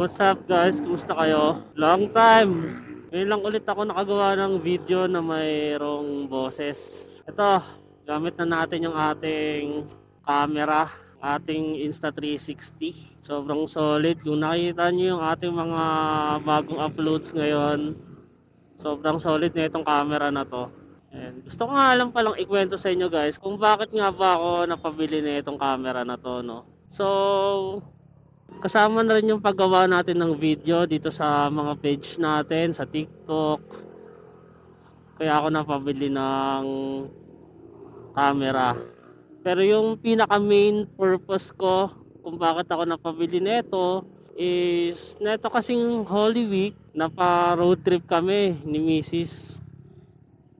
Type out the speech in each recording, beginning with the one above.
What's up guys? Kumusta kayo? Long time! Ngayon lang ulit ako nakagawa ng video na mayroong boses. Ito, gamit na natin yung ating camera, ating Insta360. Sobrang solid. Kung nakikita nyo yung ating mga bagong uploads ngayon, sobrang solid na itong camera na to. And gusto ko nga lang palang ikwento sa inyo guys kung bakit nga ba ako napabili na itong camera na to, no? So, kasama na rin yung paggawa natin ng video dito sa mga page natin sa TikTok. Kaya ako napabili ng camera. Pero yung pinaka main purpose ko kung bakit ako napabili nito is neto kasing Holy Week napa road trip kami ni Mrs.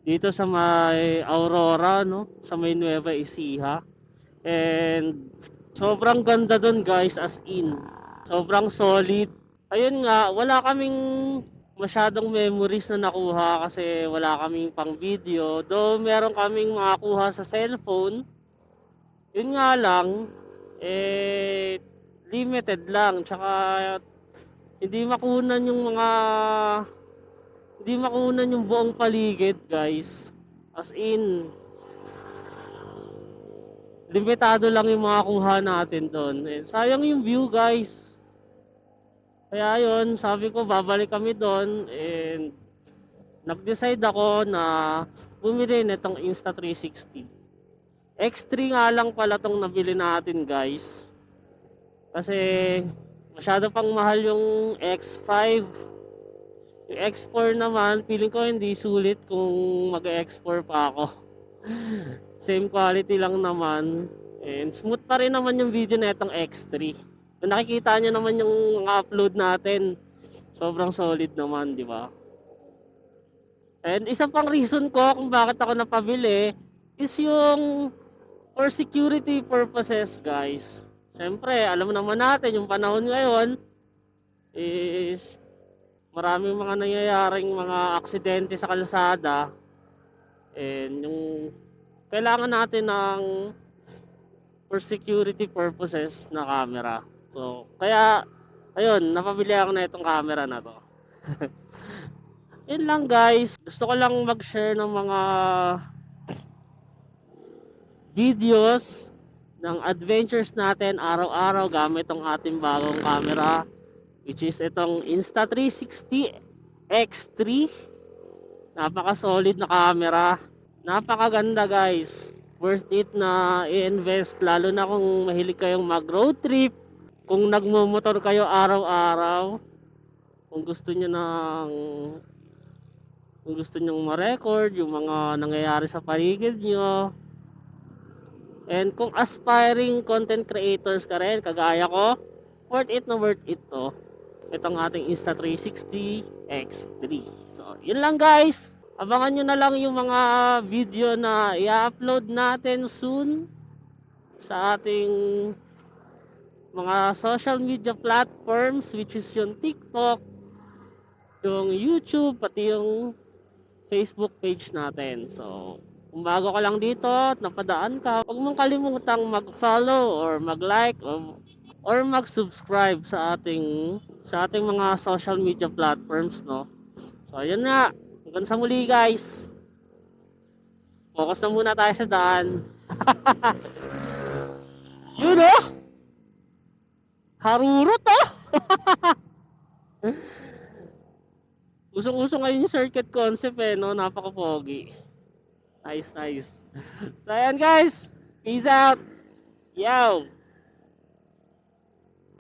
Dito sa may Aurora, no, sa may Nueva Ecija. And sobrang ganda doon guys, as in sobrang solid. Ayun nga, wala kaming masyadong memories na nakuha kasi wala kaming pang video. Though meron kaming makakuha sa cellphone, yun nga lang, limited lang. Tsaka hindi makunan yung mga, hindi makunan yung buong paligid guys. As in, limitado lang yung makakuha natin doon. Sayang yung view guys. Kaya yun, sabi ko babalik kami doon and nag-decide ako na bumili nitong Insta360. X3 nga lang pala tong nabili natin guys. Kasi masyado pang mahal yung X5. Yung X4 naman, feeling ko hindi sulit kung mag-X4 pa ako. Same quality lang naman. And smooth pa rin naman yung video na itong X3. Kung nakikita nyo naman yung mga upload natin, sobrang solid naman, di ba? And isa pang reason ko kung bakit ako napabili is yung for security purposes, guys. Siyempre, alam naman natin yung panahon ngayon is maraming mga nangyayaring mga aksidente sa kalsada. And yung kailangan natin ng for security purposes na camera. So, kaya, ayun, napabili ako na itong camera na to. Yun lang guys. Gusto ko lang mag-share ng mga videos ng adventures natin araw-araw gamit ang ating bagong camera. Which is itong Insta360 X3. Napaka-solid na camera. Napakaganda guys. Worth it na i-invest lalo na kung mahilig kayong mag-road trip. Kung nagmo-motor kayo araw-araw, kung gusto niyo ma-record yung mga nangyayari sa paligid niyo. And kung aspiring content creators ka rin, kagaya ko, worth it na worth it to. Itong ating Insta360 X3. So, yun lang guys. Abangan nyo na lang yung mga video na i-upload natin soon sa ating mga social media platforms, which is yung TikTok, yung YouTube, pati yung Facebook page natin. So, kung bago ka lang dito at napadaan ka, huwag mong kalimutang mag-follow or mag-like or mag-subscribe sa ating mga social media platforms, no? So, ayun nga. Hanggang sa muli, guys. Focus na muna tayo sa daan. Yun, oh! Harurot, oh! Usong-usong ngayon yung circuit concept, eh, no? Napaka-pogi. Nice, nice. So, ayan, guys. Peace out. Yo!